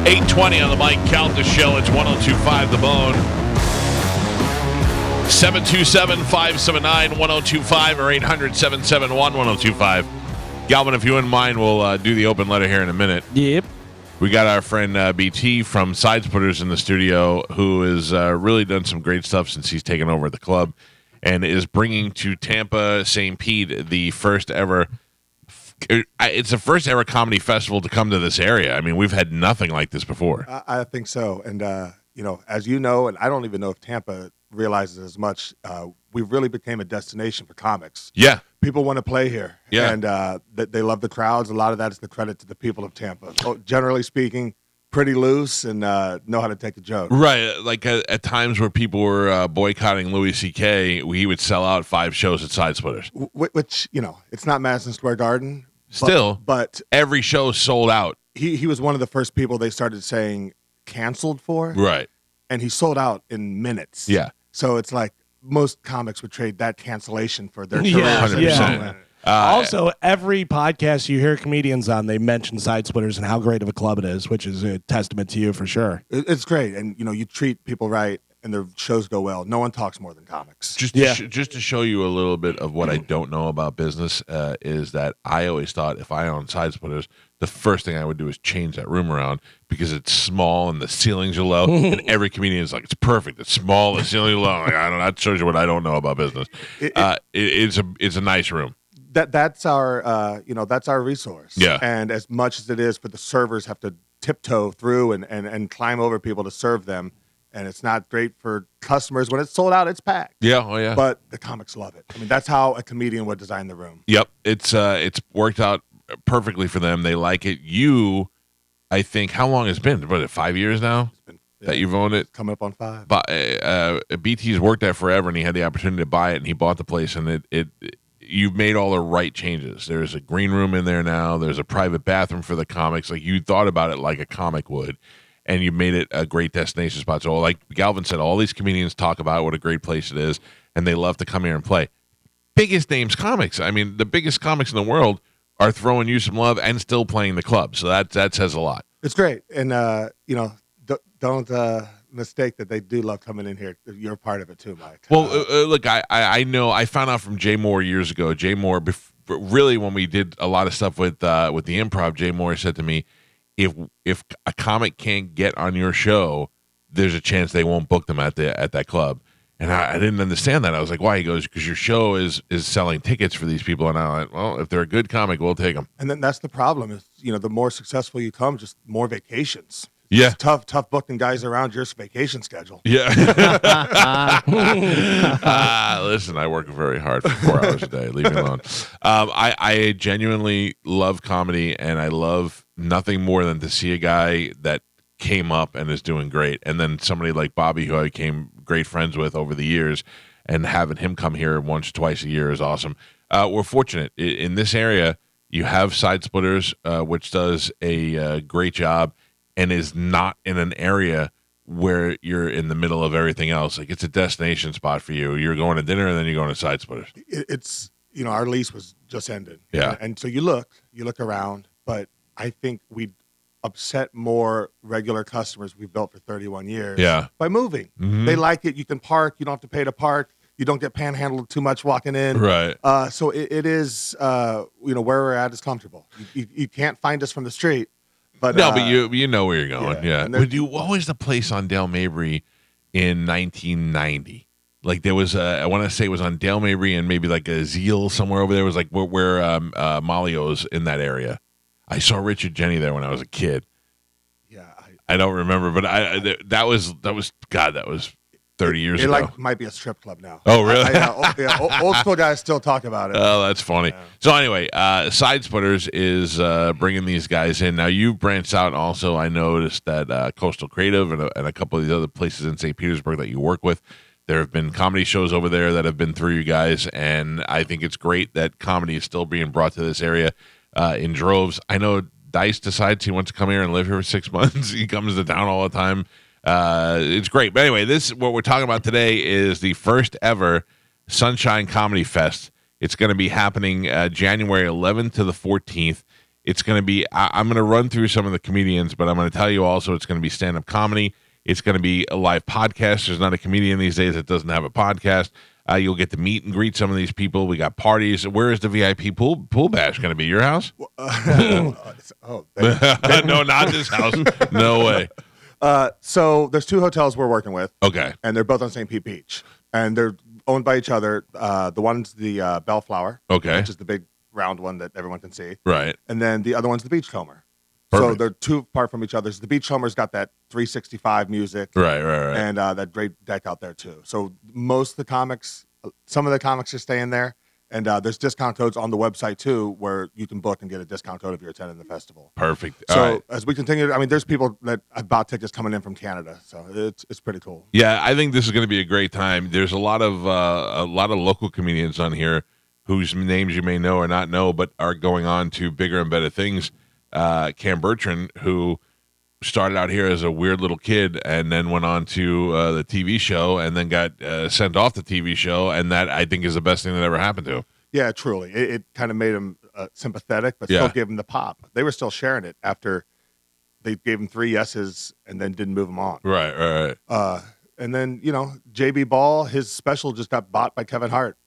8:20 on the Mike Calta Show. It's 102.5 The Bone. 727-579-1025 or 800-771-1025. Galvin, if you wouldn't mind, we'll do the open letter here in a minute. Yep. We got our friend BT from Sidesplitters in the studio, who has really done some great stuff since he's taken over the club and is bringing to Tampa St. Pete the first ever. It's the first ever comedy festival to come to this area. I mean, we've had nothing like this before. I think so. And, as you know, and I don't even know if Tampa realizes as much, we really became a destination for comics. Yeah. People want to play here. Yeah. And they love the crowds. A lot of that is the credit to the people of Tampa. So generally speaking, pretty loose and know how to take a joke. Right. Like at times where people were boycotting Louis C.K., he would sell out 5 shows at Sidesplitters. Which, it's not Madison Square Garden. Still, but every show sold out. He was one of the first people they started saying canceled for. Right. And he sold out in minutes. Yeah. So it's like most comics would trade that cancellation for their Yeah, careers. 100%. Also, every podcast you hear comedians on, they mention Sidesplitters and how great of a club it is, which is a testament to you for sure. It's great. And, you treat people right and their shows go well. No one talks more than comics. Just to show you a little bit of what I don't know about business is that I always thought if I owned Sidesplitters, the first thing I would do is change that room around because it's small and the ceilings are low. And every comedian is like, it's perfect. It's small, the ceilings are low. Like, I don't know. That shows you what I don't know about business. It's a nice room. That's our that's our resource. Yeah. And as much as it is for the servers have to tiptoe through and climb over people to serve them. And it's not great for customers. When it's sold out, it's packed. Yeah, oh yeah. But the comics love it. I mean, that's how a comedian would design the room. Yep, it's worked out perfectly for them. They like it. You, I think, how long has it been? What, 5 years now that you've owned it? Coming up on 5. But BT's worked there forever, and he had the opportunity to buy it, and he bought the place, and you've made all the right changes. There's a green room in there now. There's a private bathroom for the comics. Like, you thought about it like a comic would. And you made it a great destination spot. So like Galvin said, all these comedians talk about what a great place it is, and they love to come here and play. Biggest names comics. I mean, the biggest comics in the world are throwing you some love and still playing the club. So that says a lot. It's great. And, don't mistake that they do love coming in here. You're part of it too, Mike. Well, look, I know. I found out from Jay Moore years ago. Jay Moore, really when we did a lot of stuff with the Improv, Jay Moore said to me, If a comic can't get on your show, there's a chance they won't book them at that club. And I didn't understand that. I was like, why? He goes, because your show is selling tickets for these people. And I'm like, well, if they're a good comic, we'll take them. And then that's the problem is, the more successful you come, just more vacations. Yeah. It's tough booking guys around your vacation schedule. Yeah. Listen, I work very hard for 4 hours a day. Leave me alone. I genuinely love comedy, and I love nothing more than to see a guy that came up and is doing great, and then somebody like Bobby, who I became great friends with over the years, and having him come here once or twice a year is awesome. We're fortunate. In this area, you have Sidesplitters, which does a great job, and is not in an area where you're in the middle of everything else. Like, it's a destination spot for you. You're going to dinner, and then you're going to Sidesplitters. It's, our lease was just ended. Yeah. And so you look around, but I think we upset more regular customers we've built for 31 years by moving. Mm-hmm. They like it. You can park. You don't have to pay to park. You don't get panhandled too much walking in. Right. So it is, where we're at is comfortable. You can't find us from the street. But you know where you're going. Yeah. What was the place on Dale Mabry in 1990? Like, there was I want to say it was on Dale Mabry and maybe like a Zeal somewhere over there. It was like where Malio's in that area. I saw Richard Jenny there when I was a kid. Yeah. I don't remember, but that was 30 years ago. It might be a strip club now. Oh, really? Old school guys still talk about it. Oh, that's funny. Yeah. So anyway, Sidesplitters is bringing these guys in. Now, you've branched out also. I noticed that Coastal Creative and a couple of these other places in St. Petersburg that you work with, there have been comedy shows over there that have been through you guys, and I think it's great that comedy is still being brought to this area in droves. I know Dice decides he wants to come here and live here for 6 months. He comes to town all the time. It's great. But anyway, what we're talking about today is the first ever Sunshine Comedy Fest. It's going to be happening January 11th to the 14th. It's going to be, I'm going to run through some of the comedians, but I'm going to tell you also it's going to be stand-up comedy. It's going to be a live podcast. There's not a comedian these days that doesn't have a podcast. You'll get to meet and greet some of these people. We got parties. Where is the VIP pool bash going to be? Your house? No, not this house. No way. So there's 2 hotels we're working with. Okay. And they're both on St. Pete Beach. And they're owned by each other. The one's the Bellflower. Okay. Which is the big round one that everyone can see. Right. And then the other one's the Beachcomber. Perfect. So they're 2 apart from each other. So the Beachcomber's got that 365 music. Right. And that great deck out there, too. So most of the comics, some of the comics are staying there. And there's discount codes on the website, too, where you can book and get a discount code if you're attending the festival. Perfect. So as we continue, I mean, there's people that have bought tickets coming in from Canada. So it's pretty cool. Yeah, I think this is going to be a great time. There's a lot of local comedians on here whose names you may know or not know, but are going on to bigger and better things. Cam Bertrand, who started out here as a weird little kid and then went on to the TV show and then got sent off the TV show, and that I think is the best thing that ever happened to him. Yeah, truly. It kind of made him sympathetic, but still gave him the pop. They were still sharing it after they gave him 3 yeses and then didn't move him on. Right. And then, JB Ball, his special just got bought by Kevin Hart.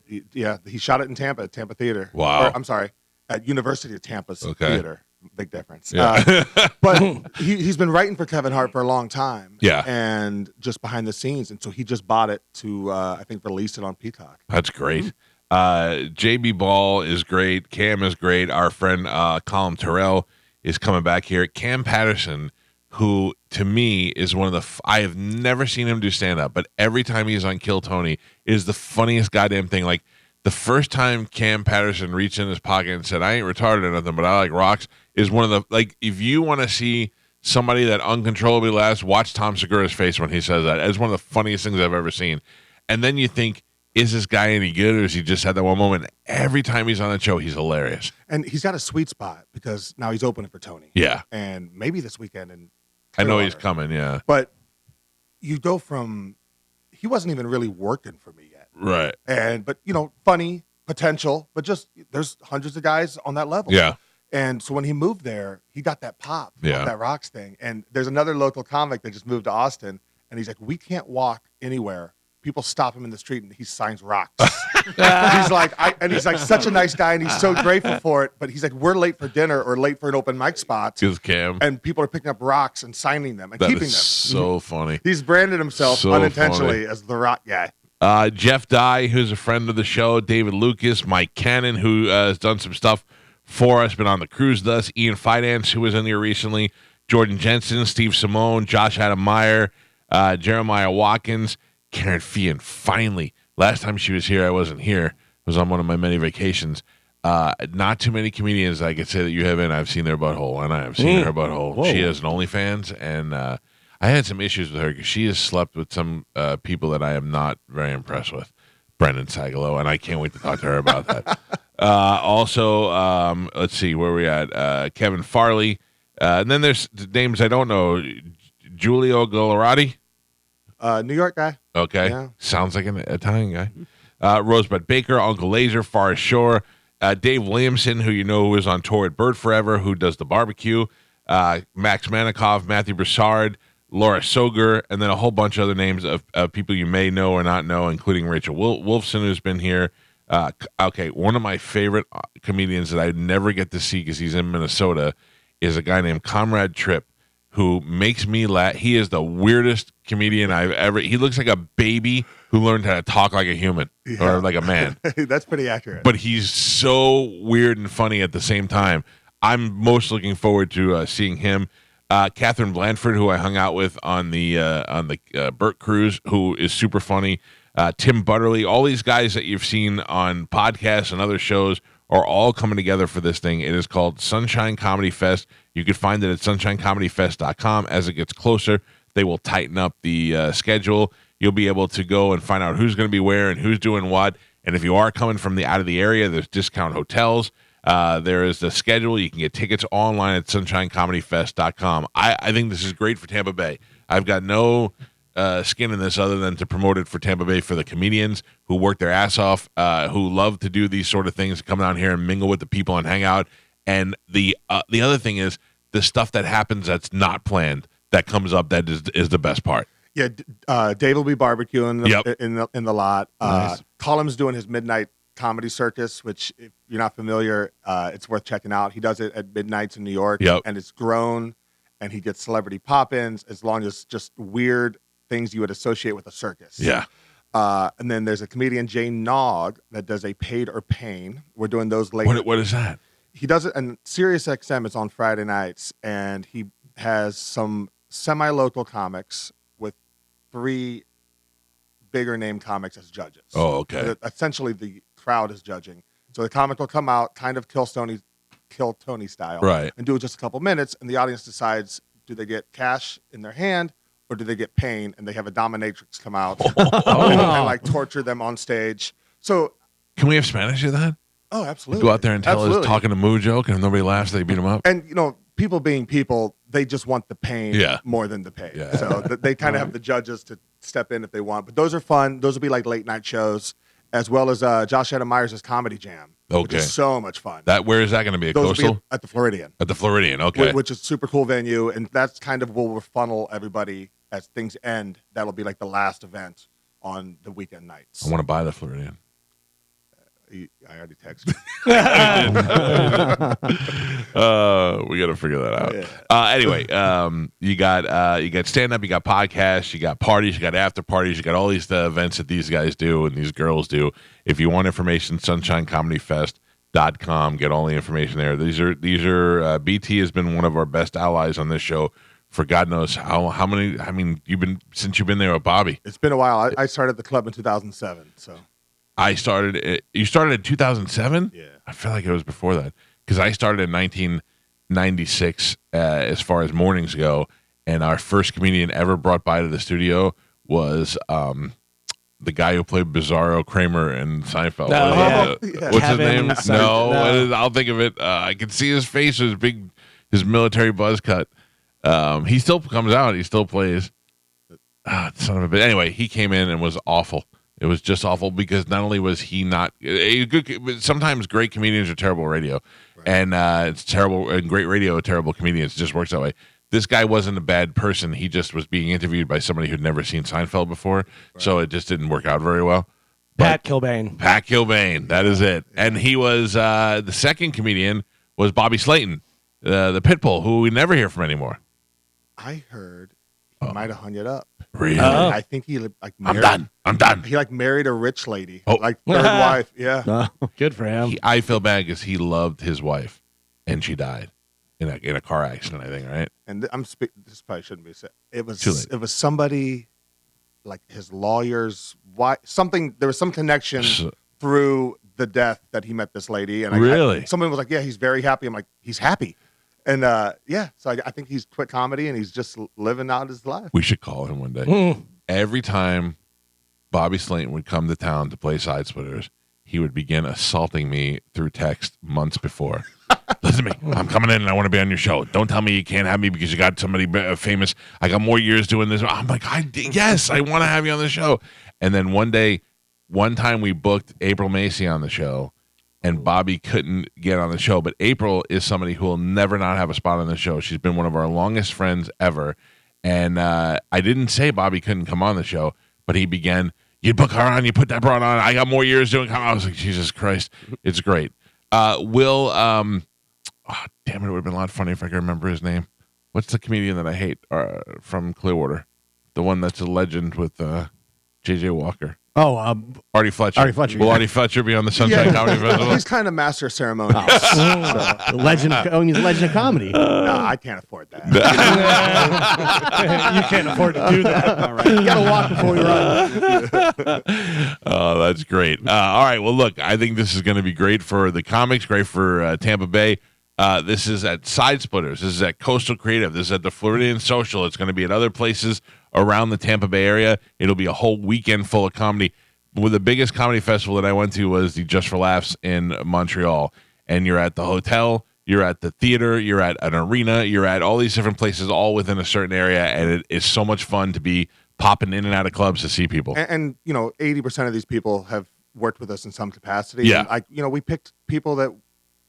He shot it in Tampa, at Tampa Theater. Wow. I'm sorry, at University of Tampa's Theater. Big difference. Yeah. But he's been writing for Kevin Hart for a long time. Yeah. And just behind the scenes. And so he just bought it to, I think, release it on Peacock. That's great. JB Ball is great. Cam is great. Our friend Colin Terrell is coming back here. Cam Patterson, who to me is one of the I have never seen him do stand-up, but every time he's on Kill Tony is the funniest goddamn thing. Like the first time Cam Patterson reached in his pocket and said, "I ain't retarded or nothing, but I like rocks," is one of the, like, if you want to see somebody that uncontrollably laughs, watch Tom Segura's face when he says that. It's one of the funniest things I've ever seen. And then you think, is this guy any good, or has he just had that one moment? Every time he's on the show, he's hilarious. And he's got a sweet spot because now he's opening for Tony. Yeah. And maybe this weekend. And I know he's coming, yeah. But you go from, he wasn't even really working for me yet. Right. But, funny, potential, but just there's hundreds of guys on that level. Yeah. And so when he moved there, he got that pop, that rocks thing. And there's another local comic that just moved to Austin, and he's like, we can't walk anywhere. People stop him in the street, and he signs rocks. He's like, such a nice guy, and he's so grateful for it. But he's like, we're late for dinner or late for an open mic spot. Just Cam. And people are picking up rocks and signing them and that keeping is them. So funny. He's branded himself so unintentionally funny. as the rock guy. Jeff Dye, who's a friend of the show, David Lucas, Mike Cannon, who has done some stuff for us, been on the cruise with us, Ian Fidance, who was in here recently, Jordan Jensen, Steve Simone, Josh Adam Meyer, Jeremiah Watkins, Karen Fian. Finally, last time she was here, I wasn't here. I was on one of my many vacations. Not too many comedians I could say that you have in. I've seen their butthole, and I have seen her butthole. Whoa. She has an OnlyFans, and I had some issues with her because she has slept with some people that I am not very impressed with. Brendan Sagalow, and I can't wait to talk to her about that. Also, let's see, where we at? Kevin Farley. And then there's names I don't know. Giulio Gallerati. New York guy. Okay. Yeah. Sounds like an Italian guy. Rosebud Baker, Uncle Laser, Forest Shore. Dave Williamson, who you know who is on tour at Bird Forever, who does the barbecue. Max Manikoff, Matthew Broussard, Laura Soger, and then a whole bunch of other names of people you may know or not know, including Rachel Wolfson, who's been here. One of my favorite comedians that I never get to see because he's in Minnesota is a guy named Comrade Tripp, who makes me laugh. He is the weirdest comedian I've ever. He looks like a baby who learned how to talk like a human or like a man. That's pretty accurate. But he's so weird and funny at the same time. I'm most looking forward to seeing him. Catherine Blanford, who I hung out with on the Burt cruise, who is super funny. Tim Butterly, all these guys that you've seen on podcasts and other shows are all coming together for this thing. It is called Sunshine Comedy Fest. You can find it at sunshinecomedyfest.com. As it gets closer, they will tighten up the schedule. You'll be able to go and find out who's going to be where and who's doing what. And if you are coming from out of the area, there's discount hotels. There is the schedule. You can get tickets online at sunshinecomedyfest.com. I think this is great for Tampa Bay. I've got no skin in this other than to promote it for Tampa Bay for the comedians who work their ass off, who love to do these sort of things, come down here and mingle with the people and hang out. And the other thing is the stuff that happens that's not planned that comes up that is the best part. Yeah, Dave will be barbecuing in the lot. Nice. Colum's doing his midnight comedy circus, which if you're not familiar, it's worth checking out. He does it at midnights in New York, and it's grown, and he gets celebrity pop-ins as long as just weird things you would associate with a circus. Yeah. And then there's a comedian, Jane Nog, that does a Paid or Pain. We're doing those late. What is that? He does it on Sirius XM. It's on Friday nights, and he has some semi-local comics with 3 bigger name comics as judges. Oh, okay. Essentially, the crowd is judging. So the comic will come out, kind of Kill Tony style, right, and do just a couple minutes, and the audience decides, do they get cash in their hand or do they get pain? And they have a dominatrix come out and like torture them on stage. So can we have Spanish of that? Oh, absolutely. Go out there and tell us talking to Moo joke, and if nobody laughs, they beat him up. And people being people, they just want the pain more than the pain. Yeah. So they kind of have the judges to step in if they want. But those are fun. Those will be like late night shows, as well as Josh Adam Myers' Comedy Jam. Okay. Which is so much fun. Where is that going to be? At Those Coastal? will be at the Floridian. At the Floridian, okay. Which is a super cool venue. And that's kind of where we'll funnel everybody as things end. That'll be like the last event on the weekend nights. I want to buy the Floridian. I already texted. We got to figure that out. Yeah. Anyway, you got stand up, you got podcasts, you got parties, you got after parties, you got all these events that these guys do and these girls do. If you want information, sunshinecomedyfest.com. Get all the information there. These are BT has been one of our best allies on this show for God knows how many. I mean, you've been there with Bobby. It's been a while. I started the club in 2007, so. You started in 2007? Yeah. I feel like it was before that because I started in 1996 as far as mornings go, and our first comedian ever brought by to the studio was the guy who played Bizarro Kramer in Seinfeld. What's Kevin his name? No, I'll think of it. I can see his face, his military buzz cut. He still comes out. He still plays. Son of a bitch. Anyway, he came in and was awful. It was just awful because not only was he not good, sometimes great comedians are terrible radio, right. And it's terrible and great radio, terrible comedians. It just works that way. This guy wasn't a bad person. He just was being interviewed by somebody who'd never seen Seinfeld before, right. So it just didn't work out very well. Pat Kilbane. That is it. And he was the second comedian was Bobby Slayton, the Pitbull, who we never hear from anymore. I heard he might have hung it up. Really? I think he married. I'm done. He married a rich lady, third wife. Yeah, good for him. I feel bad because he loved his wife, and she died in a car accident. I think, right? And this probably shouldn't be said. It was somebody like his lawyer's wife. Something there was some connection through the death that he met this lady, and really, someone was like, "Yeah, he's very happy." I'm like, "He's happy." And so I think he's quit comedy and he's just living out his life. We should call him one day. Every time Bobby Slayton would come to town to play Sidesplitters, he would begin assaulting me through text months before. Listen to me. I'm coming in and I want to be on your show. Don't tell me you can't have me because you got somebody famous. I got more years doing this. I'm like, yes, I want to have you on the show. And then one time we booked April Macy on the show. And Bobby couldn't get on the show. But April is somebody who will never not have a spot on the show. She's been one of our longest friends ever. And I didn't say Bobby couldn't come on the show, but he began, you book her on, you put that broad on. I got more years doing comedy. I was like, Jesus Christ. It's great. Damn it, it would have been a lot funny if I could remember his name. What's the comedian that I hate from Clearwater? The one that's a legend with J.J. Walker. Artie Fletcher. Will Artie Fletcher be on the Sunshine Comedy Festival? He's kind of master of ceremonies. Legend. He's a legend of comedy. No, I can't afford that. You can't afford to do that. All right. You got to walk before you run. Oh, that's great. All right. Well, look, I think this is going to be great for the comics, great for Tampa Bay. This is at Sidesplitters. This is at Coastal Creative. This is at the Floridian Social. It's going to be at other places around the Tampa Bay area. It'll be a whole weekend full of comedy. Well, the biggest comedy festival that I went to was the Just for Laughs in Montreal. And you're at the hotel, you're at the theater, you're at an arena, you're at all these different places all within a certain area. And it is so much fun to be popping in and out of clubs to see people. And 80% of these people have worked with us in some capacity. Yeah. And we picked people that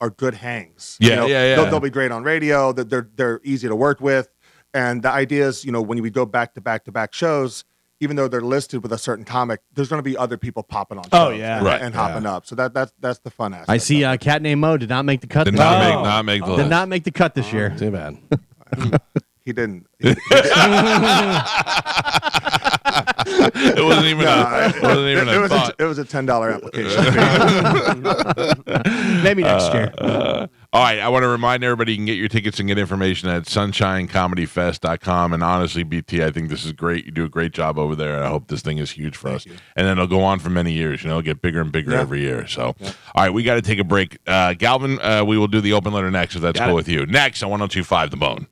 are good hangs. Yeah, They'll be great on radio. They're easy to work with. And the idea is, when we go back to back to back shows, even though they're listed with a certain comic, there's going to be other people popping on shows and hopping up. So that's the fun aspect. I see a cat named Mo did not make the cut. Did not make the list. Did not make the cut this year. Too bad. He didn't. It wasn't even a thought. It was a $10 application. Maybe next year. All right, I want to remind everybody you can get your tickets and get information at sunshinecomedyfest.com. And honestly, BT, I think this is great. You do a great job over there. I hope this thing is huge for us. And then it'll go on for many years. It'll get bigger and bigger every year. So, all right, we got to take a break. Galvin, we will do the open letter next, if that's cool with you. Next on 102.5 The Bone.